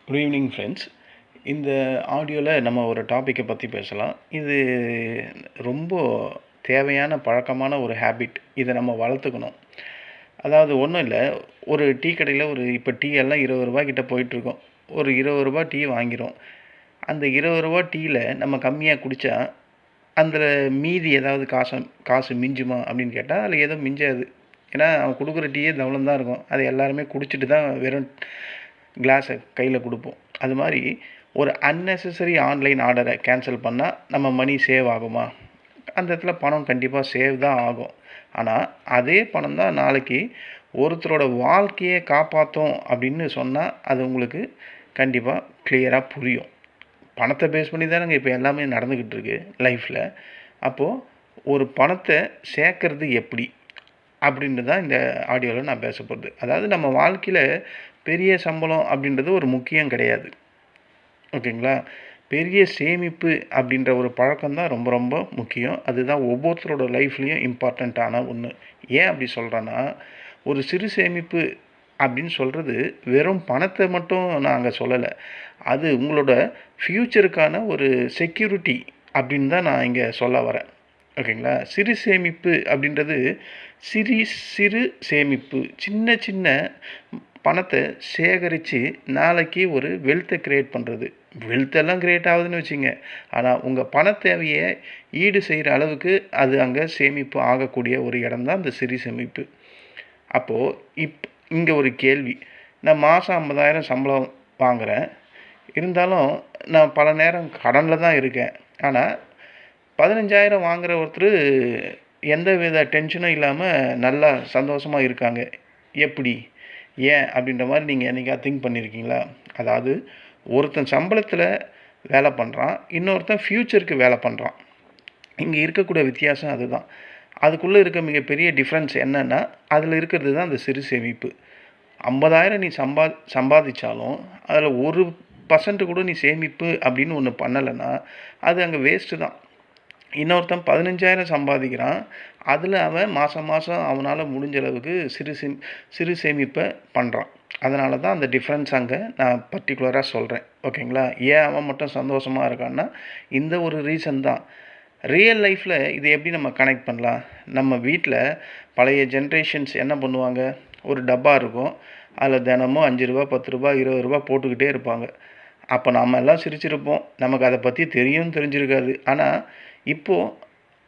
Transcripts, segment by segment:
Good evening friends. இந்த ஆடியோவில் நம்ம ஒரு டாப்பிக்கை பற்றி பேசலாம். இது ரொம்ப தேவையான பழக்கமான ஒரு ஹேபிட். இதை நம்ம வளர்த்துக்கணும். அதாவது ஒன்றும் இல்லை, ஒரு டீ கடையில் இப்போ டீ எல்லாம் 20 ரூபா கிட்ட போயிட்டுருக்கோம். ஒரு 20 ரூபா டீ வாங்கிறோம். அந்த 20 ரூபா டீயில் நம்ம கம்மியாக குடித்தா அதில் மீதி ஏதாவது காசு மிஞ்சுமா அப்படின்னு கேட்டால் அதில் எதுவும் மிஞ்சாது. ஏன்னா அவன் கொடுக்குற டீயே தவளம் தான் இருக்கும். அதை எல்லாருமே குடிச்சிட்டு தான் வெறும் கிளாஸை கையில் கொடுப்போம். அது மாதிரி ஒரு அன்னெசரி ஆன்லைன் ஆர்டரை கேன்சல் பண்ணால் நம்ம மணி சேவ் ஆகுமா? அந்த இடத்துல பணம் கண்டிப்பாக சேவ் தான் ஆகும். ஆனால் அதே பணம் தான் நாளைக்கு ஒருத்தரோட வாழ்க்கையை காப்பாற்றும் அப்படின்னு சொன்னால் அது உங்களுக்கு கண்டிப்பாக கிளியராக புரியும். பணத்தை பேஸ் பண்ணி தானேங்க இப்போ எல்லாமே நடந்துக்கிட்டு இருக்கு லைஃப்பில். அப்போது ஒரு பணத்தை சேர்க்கறது எப்படி அப்படின்ட்டு தான் இந்த ஆடியோவில் நான் பேச போகிறது. அதாவது நம்ம வாழ்க்கையில் பெரிய சம்பளம் அப்படின்றது ஒரு முக்கியம் கிடையாது, ஓகேங்களா? பெரிய சேமிப்பு அப்படின்ற ஒரு பழக்கம் தான் ரொம்ப ரொம்ப முக்கியம். அதுதான் ஒவ்வொருத்தரோட லைஃப்லேயும் இம்பார்ட்டண்ட்டான ஒன்று. ஏன் அப்படி சொல்கிறேன்னா, ஒரு சிறு சேமிப்பு அப்படின்னு சொல்கிறது வெறும் பணத்தை மட்டும் நான் அங்கே சொல்லலை. அது உங்களோட ஃப்யூச்சருக்கான ஒரு செக்யூரிட்டி அப்படின்னு தான் நான் இங்கே சொல்ல வரேன், ஓகேங்களா? சிறு சேமிப்பு அப்படின்றது சிறு சேமிப்பு, சின்ன சின்ன பணத்தை சேகரித்து நாளைக்கு ஒரு வெல்த்தை க்ரியேட் பண்ணுறது. வெல்த்தெல்லாம் க்ரியேட் ஆகுதுன்னு வச்சுங்க, ஆனால் உங்கள் பண தேவையை ஈடு செய்கிற அளவுக்கு அது அங்கே சேமிப்பு ஆகக்கூடிய ஒரு இடம் தான் இந்த சிறு சேமிப்பு. அப்போது இங்கே ஒரு கேள்வி. நான் மாதம் 50,000 சம்பளம் வாங்குகிறேன். இருந்தாலும் நான் பல நேரம் கடனில் தான் இருக்கேன். ஆனால் 15,000 வாங்குகிற ஒருத்தர் எந்த வித டென்ஷனும் இல்லாமல் நல்லா சந்தோஷமாக இருக்காங்க. எப்படி, ஏன் அப்படின்ற மாதிரி நீங்கள் என்றைக்கா திங்க் பண்ணியிருக்கீங்களா? அதாவது ஒருத்தன் சம்பளத்தில் வேலை பண்ணுறான், இன்னொருத்தன் ஃப்யூச்சருக்கு வேலை பண்ணுறான். இங்கே இருக்கக்கூடிய வித்தியாசம் அதுதான். அதுக்குள்ளே இருக்க மிகப்பெரிய டிஃப்ரென்ஸ் என்னென்னா, அதில் இருக்கிறது தான் அந்த சிறு சேமிப்பு. 50,000 நீ சம்பாதிச்சாலும் அதில் 1% கூட நீ சேமிப்பு அப்படின்னு ஒன்று பண்ணலைன்னா அது அங்கே வேஸ்ட்டு தான். இன்னொருத்தன் 15,000 சம்பாதிக்கிறான், அதில் அவன் மாதம் அவனால் முடிஞ்ச அளவுக்கு சிறு சேமிப்பை பண்ணுறான். அதனால தான் அந்த டிஃப்ரென்ஸ் அங்கே நான் பர்டிகுலராக சொல்கிறேன், ஓகேங்களா? ஏன் அவன் மட்டும் சந்தோஷமாக இருக்கான்னா இந்த ஒரு ரீசன் தான். ரியல் லைஃப்பில் இதை எப்படி நம்ம கனெக்ட் பண்ணலாம்? நம்ம வீட்டில் பழைய ஜென்ரேஷன்ஸ் என்ன பண்ணுவாங்க, ஒரு டப்பா இருக்கும், அதில் தினமும் 5 ரூபா 10 ரூபா 20 ரூபா போட்டுக்கிட்டே இருப்பாங்க. அப்போ நம்ம எல்லாம் சிரிச்சிருப்போம், நமக்கு அதை பற்றி தெரிஞ்சிருக்காது. ஆனால் இப்போது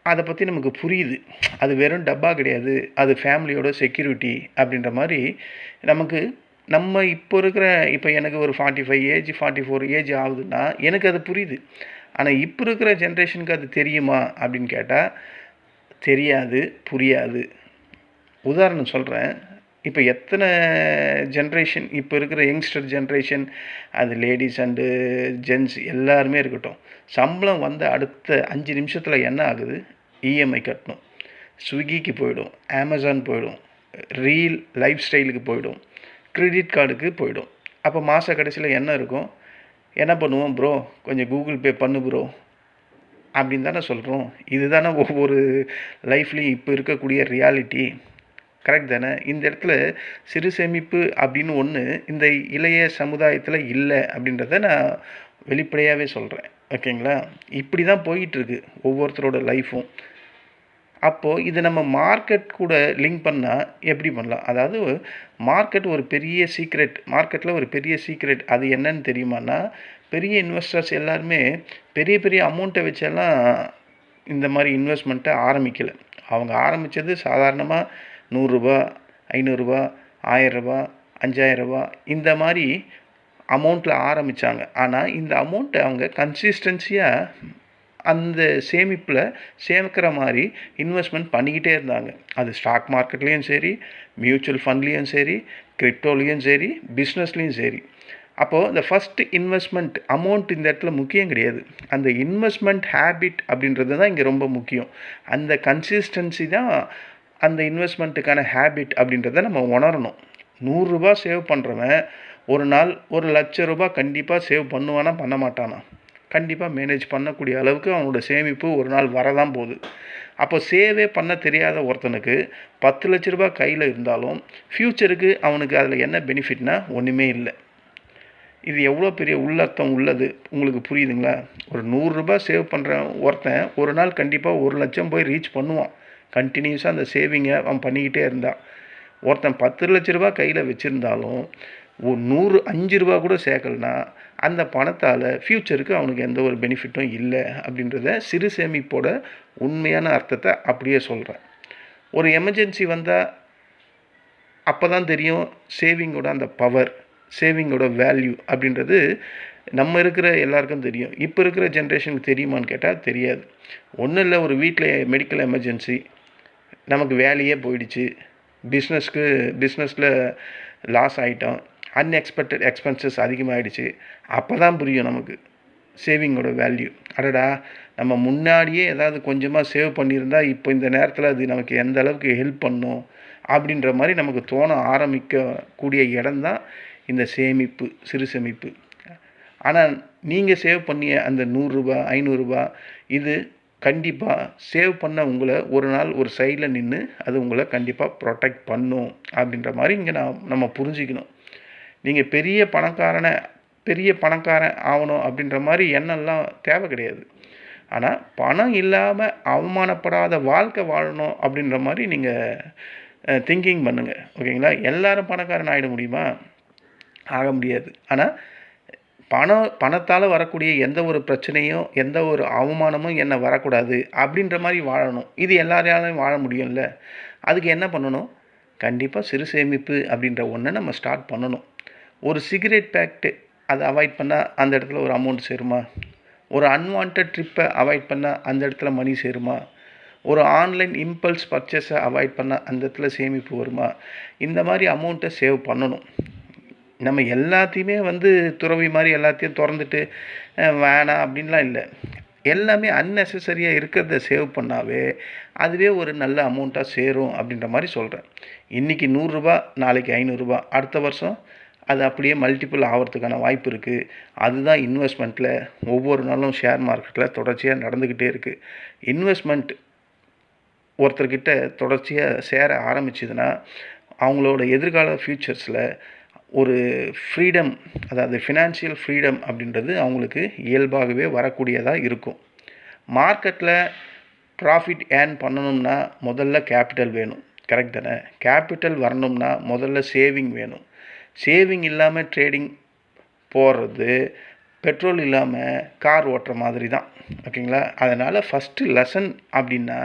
அதை பற்றி நமக்கு புரியுது. அது வெறும் டப்பா கிடையாது, அது ஃபேமிலியோட செக்யூரிட்டி அப்படின்ற மாதிரி நமக்கு நம்ம இப்போ எனக்கு ஒரு 45 ஏஜ் 44 ஏஜ் ஆகுதுன்னா எனக்கு அது புரியுது. ஆனால் இப்போ இருக்கிற ஜென்ரேஷனுக்கு அது தெரியுமா அப்படின்னு கேட்டால் தெரியாது, புரியாது. உதாரணம் சொல்கிறேன். இப்போ எத்தனை ஜென்ரேஷன், இப்போ இருக்கிற யங்ஸ்டர் ஜென்ரேஷன், அது லேடிஸ் அண்டு ஜென்ட்ஸ் எல்லாருமே இருக்கட்டும், சம்பளம் வந்த அடுத்த 5 நிமிஷத்தில் என்ன ஆகுது? இஎம்ஐ கட்டணும், ஸ்விக்கிக்கு போயிடும், அமேசான் போயிடும், ரீல் லைஃப் ஸ்டைலுக்கு போயிடும், கிரெடிட் கார்டுக்கு போயிடும். அப்போ மாத கடைசியில் என்ன இருக்கும்? என்ன பண்ணுவோம்? ப்ரோ கொஞ்சம் கூகுள் பே பண்ணு ப்ரோ அப்படின்னு தானே சொல்கிறோம். இதுதானே ஒவ்வொரு லைஃப்லேயும் இப்போ இருக்கக்கூடிய ரியாலிட்டி, கரெக்ட் தானே? இந்த இடத்துல சிறு சேமிப்பு அப்படின்னு ஒன்று இந்த இளைய சமுதாயத்தில் இல்லை அப்படின்றத நான் வெளிப்படையாகவே சொல்கிறேன், ஓகேங்களா? இப்படி தான் போயிட்டுருக்கு ஒவ்வொருத்தரோட லைஃப்பும். அப்போது இது நம்ம மார்க்கெட் கூட லிங்க் பண்ணால் எப்படி பண்ணலாம்? அதாவது மார்க்கெட் ஒரு பெரிய சீக்ரெட், மார்க்கெட்டில் ஒரு பெரிய சீக்ரெட் அது என்னன்னு தெரியுமான்னா, பெரிய இன்வெஸ்டர்ஸ் எல்லாருமே பெரிய பெரிய அமௌண்ட்டை வச்செல்லாம் இந்த மாதிரி இன்வெஸ்ட்மெண்ட்டை ஆரம்பிக்கலை. அவங்க ஆரம்பித்தது சாதாரணமாக 100 ரூபா 500 ரூபா 1000 ரூபா 5000 ரூபா இந்த மாதிரி அமௌண்ட்டில் ஆரம்பித்தாங்க. ஆனால் இந்த அமௌண்ட்டை அவங்க கன்சிஸ்டன்சியாக அந்த சேமிப்பில் சேர்க்கிற மாதிரி இன்வெஸ்ட்மெண்ட் பண்ணிக்கிட்டே இருந்தாங்க. அது ஸ்டாக் மார்க்கெட்லேயும் சரி, மியூச்சுவல் ஃபண்ட்லேயும் சரி, கிரிப்டோலேயும் சரி, பிஸ்னஸ்லேயும் சரி. அப்போது இந்த ஃபஸ்ட்டு இன்வெஸ்ட்மெண்ட் அமௌண்ட் இந்த இடத்துல முக்கியம் கிடையாது. அந்த இன்வெஸ்ட்மெண்ட் ஹேபிட் அப்படின்றது தான் இங்கே ரொம்ப முக்கியம். அந்த கன்சிஸ்டன்சி தான் அந்த இன்வெஸ்ட்மெண்ட்டுக்கான ஹேபிட் அப்படின்றத நம்ம உணரணும். 100 ரூபா சேவ் பண்ணுறவன் ஒரு நாள் 1,00,000 ரூபா கண்டிப்பாக சேவ் பண்ணுவானா பண்ண மாட்டானா? கண்டிப்பாக மேனேஜ் பண்ணக்கூடிய அளவுக்கு அவனோட சேமிப்பு ஒரு நாள் வரதான் போகுது. அப்போ சேவே பண்ண தெரியாத ஒருத்தனுக்கு 10 லட்ச ரூபா கையில் இருந்தாலும் ஃப்யூச்சருக்கு அவனுக்கு அதில் என்ன பெனிஃபிட்னா ஒன்றுமே இல்லை. இது எவ்வளோ பெரிய உள்ளர்த்தம் உள்ளது உங்களுக்கு புரியுதுங்களா? ஒரு ரூ. 100 சேவ் பண்ணுற ஒருத்தன் ஒரு நாள் கண்டிப்பாக 1,00,000 போய் ரீச் பண்ணுவான். கண்டினியூஸாக அந்த சேவிங்கை அவன் பண்ணிக்கிட்டே இருந்தான். ஒருத்தன் 10,00,000 கையில் வச்சுருந்தாலும் ஒரு 5 ரூபா கூட சேர்க்கலனா அந்த பணத்தால் ஃப்யூச்சருக்கு அவனுக்கு எந்த ஒரு பெனிஃபிட்டும் இல்லை அப்படின்றத சிறு சேமிப்போட உண்மையான அர்த்தத்தை அப்படியே சொல்கிறேன். ஒரு எமர்ஜென்சி வந்தால் அப்போ தான் தெரியும் சேவிங்கோட அந்த பவர், சேவிங்கோட வேல்யூ அப்படின்றது நம்ம இருக்கிற எல்லாருக்கும் தெரியும். இப்போ இருக்கிற ஜென்ரேஷனுக்கு தெரியுமான்னு கேட்டால் தெரியாது. ஒன்றும் இல்லை, ஒரு வீட்டில் மெடிக்கல் எமர்ஜென்சி, நமக்கு வேலையே போயிடுச்சு, பிஸ்னஸில் லாஸ் ஆகிட்டோம், அன்எக்ஸ்பெக்டட் எக்ஸ்பென்சஸ் அதிகமாகிடுச்சு. அப்போ தான் புரியும் நமக்கு சேவிங்கோட வேல்யூ. அடடா, நம்ம முன்னாடியே ஏதாவது கொஞ்சமாக சேவ் பண்ணியிருந்தா இப்போ இந்த நேரத்தில் அது நமக்கு எந்த அளவுக்கு ஹெல்ப் பண்ணும் அப்படின்ற மாதிரி நமக்கு தோண ஆரம்பிக்கக்கூடிய இடம்தான் இந்த சேமிப்பு, சிறு சேமிப்பு. ஆனால் நீங்கள் சேவ் பண்ணிய அந்த 100 500 இது கண்டிப்பாக சேவ் பண்ண உங்களை ஒரு நாள் ஒரு சைடில் நின்று அது உங்களை கண்டிப்பாக ப்ரொடெக்ட் பண்ணும் அப்படின்ற மாதிரி இங்கே நம்ம புரிஞ்சிக்கணும். நீங்கள் பெரிய பணக்காரன் ஆகணும் அப்படின்ற மாதிரி எண்ணம்லாம் தேவை கிடையாது. ஆனால் பணம் இல்லாமல் அவமானப்படாத வாழ்க்கை வாழணும் அப்படின்ற மாதிரி நீங்கள் திங்கிங் பண்ணுங்கள். ஓகேங்களா? எல்லாரும் பணக்காரன் ஆகிட முடியுமா? ஆக முடியாது. ஆனால் பணத்தால் வரக்கூடிய எந்த ஒரு பிரச்சனையும் எந்த ஒரு அவமானமும் என்ன வரக்கூடாது அப்படின்ற மாதிரி வாழணும். இது எல்லாராலையும் வாழ முடியும்ல. அதுக்கு என்ன பண்ணணும்? கண்டிப்பாக சிறு சேமிப்பு அப்படின்ற ஒன்றை நம்ம ஸ்டார்ட் பண்ணணும். ஒரு சிகரெட் பேக்கெட்டு அதை அவாய்ட் பண்ணால் அந்த இடத்துல ஒரு அமௌண்ட் சேருமா? ஒரு அன்வான்ட் ட்ரிப்பை அவாய்ட் பண்ணால் அந்த இடத்துல மணி சேருமா? ஒரு ஆன்லைன் இம்பல்ஸ் பர்ச்சேஸை அவாய்ட் பண்ணால் அந்த இடத்துல சேமிப்பு வருமா? இந்த மாதிரி அமௌண்ட்டை சேவ் பண்ணணும். நம்ம எல்லாத்தையுமே துறவி மாதிரி எல்லாத்தையும் திறந்துட்டு வேணாம் அப்படின்லாம் இல்லை. எல்லாமே அன்னெசரியாக இருக்கிறத சேவ் பண்ணாவே அதுவே ஒரு நல்ல அமௌண்ட்டாக சேரும் அப்படின்ற மாதிரி சொல்கிறேன். இன்றைக்கி 100 நாளைக்கு 500 அடுத்த வருஷம் அது அப்படியே மல்டிபிள் ஆகிறதுக்கான வாய்ப்பு இருக்குது. அதுதான் இன்வெஸ்ட்மெண்ட்டில் ஒவ்வொரு நாளும் ஷேர் மார்க்கெட்டில் தொடர்ச்சியாக நடந்துக்கிட்டே இருக்குது. இன்வெஸ்ட்மெண்ட் ஒருத்தர்கிட்ட தொடர்ச்சியாக சேர ஆரம்பிச்சதுன்னா அவங்களோட எதிர்கால ஃப்யூச்சர்ஸில் ஒரு ஃப்ரீடம், அதாவது ஃபினான்ஷியல் ஃப்ரீடம் அப்படின்றது அவங்களுக்கு இயல்பாகவே வரக்கூடியதாக இருக்கும். மார்க்கெட்டில் ப்ராஃபிட் ஏர்ன் பண்ணணும்னா முதல்ல கேபிட்டல் வேணும். கரெக்ட் தானே? கேபிட்டல் வரணும்னா முதல்ல சேவிங் வேணும். சேவிங் இல்லாமல் ட்ரேடிங் போடுறது பெட்ரோல் இல்லாமல் கார் ஓட்டுற மாதிரி தான். ஓகேங்களா? அதனால் ஃபஸ்ட்டு லெசன் அப்படின்னா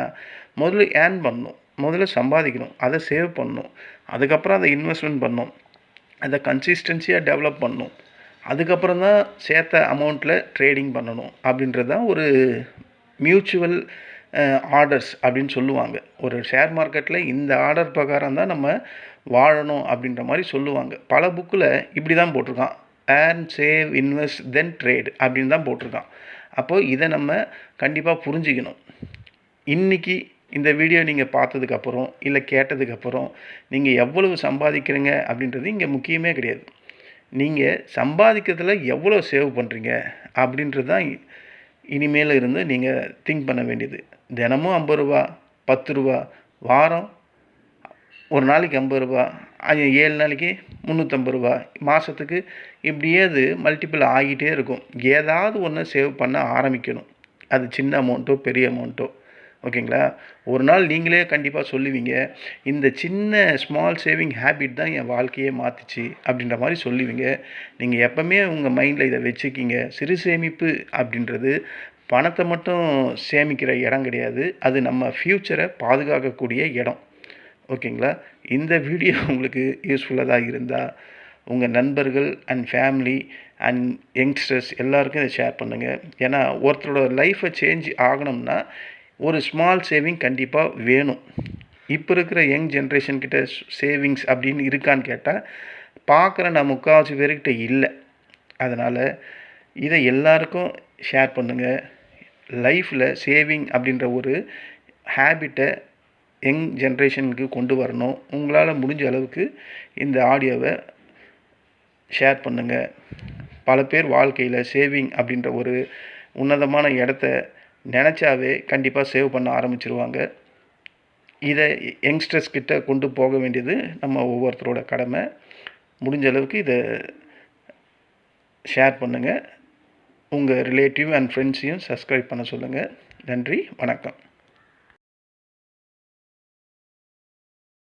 முதல்ல ஏர்ன் பண்ணணும், முதல்ல சம்பாதிக்கணும், அதை சேவ் பண்ணணும், அதுக்கப்புறம் அதை இன்வெஸ்ட்மெண்ட் பண்ணணும், அதை கன்சிஸ்டன்சியாக டெவலப் பண்ணணும், அதுக்கப்புறம் தான் சேர்த்த அமௌண்ட்டில் ட்ரேடிங் பண்ணணும். அப்படின்றது தான் ஒரு மியூச்சுவல் ஆர்டர்ஸ் அப்படின்னு சொல்லுவாங்க. ஒரு ஷேர் மார்க்கெட்டில் இந்த ஆர்டர் பிரகாரம் தான் நம்ம வாழணும் அப்படின்ற மாதிரி சொல்லுவாங்க. பல புக்கில் இப்படி தான் போட்டிருக்கான், ஏர்ன், சேவ், இன்வெஸ்ட், தென் ட்ரேட் அப்படின்னு தான் போட்டிருக்கான். அப்போது இதை நம்ம கண்டிப்பாக புரிஞ்சிக்கணும். இன்றைக்கி இந்த வீடியோ நீங்கள் பார்த்ததுக்கப்புறம் இல்லை கேட்டதுக்கப்புறம் நீங்கள் எவ்வளவு சம்பாதிக்கிறீங்க அப்படின்றது இங்கே முக்கியமே கிடையாது. நீங்கள் சம்பாதிக்கிறதுல எவ்வளோ சேவ் பண்ணுறீங்க அப்படின்றது தான் இனிமேல் இருந்து நீங்கள் திங்க் பண்ண வேண்டியது. தினமும் 50 10 வாரம் ஒரு நாளைக்கு 50 7 நாளைக்கு 350 மாதத்துக்கு இப்படியே அது மல்டிபிள் ஆகிட்டே இருக்கும். ஏதாவது ஒன்று சேவ் பண்ண ஆரம்பிக்கணும். அது சின்ன அமௌண்ட்டோ பெரிய அமௌண்ட்டோ. ஓகேங்களா? ஒரு நாள் நீங்களே கண்டிப்பாக சொல்லுவீங்க, இந்த சின்ன ஸ்மால் சேவிங் ஹேபிட் தான் என் வாழ்க்கையே மாற்றிச்சு அப்படின்ற மாதிரி சொல்லுவீங்க. நீங்கள் எப்போவுமே உங்கள் மைண்டில் இதை வச்சுக்கிங்க. சிறு சேமிப்பு அப்படின்றது பணத்தை மட்டும் சேமிக்கிற இடம் கிடையாது, அது நம்ம ஃப்யூச்சரை பாதுகாக்கக்கூடிய இடம். ஓகேங்களா? இந்த வீடியோ உங்களுக்கு யூஸ்ஃபுல்லாக தான் இருந்தால் உங்கள் நண்பர்கள் அண்ட் ஃபேமிலி அண்ட் யங்ஸ்டர்ஸ் எல்லாருக்கும் இதை ஷேர் பண்ணுங்கள். ஏன்னா ஒருத்தரோட லைஃப்பை சேஞ்ச் ஆகணும்னா ஒரு ஸ்மால் சேவிங் கண்டிப்பாக வேணும். இப்போ இருக்கிற யங் ஜென்ரேஷன்கிட்ட சேவிங்ஸ் அப்படின்னு இருக்கான்னு கேட்டால் பார்க்குற நான் 3/4 பேர்கிட்ட இல்லை. அதனால் இதை எல்லாருக்கும் ஷேர் பண்ணுங்கள். லைஃப்பில் சேவிங் அப்படின்ற ஒரு ஹேபிட்டை யங் ஜென்ரேஷனுக்கு கொண்டு வரணும். உங்களால் முடிஞ்ச அளவுக்கு இந்த ஆடியோவை ஷேர் பண்ணுங்கள். பல பேர் வாழ்க்கையில் சேவிங் அப்படின்ற ஒரு உன்னதமான இடத்த நினச்சாவே கண்டிப்பாக சேவ் பண்ண ஆரம்பிச்சிருவாங்க. இதை யங்ஸ்டர்ஸ் கிட்ட கொண்டு போக வேண்டியது நம்ம ஒவ்வொருத்தரோட கடமை. முடிஞ்ச அளவுக்கு இதை ஷேர் பண்ணுங்கள். உங்கள் ரிலேட்டிவ் அண்ட் ஃப்ரெண்ட்ஸையும் சப்ஸ்கிரைப் பண்ண சொல்லுங்கள். நன்றி, வணக்கம்.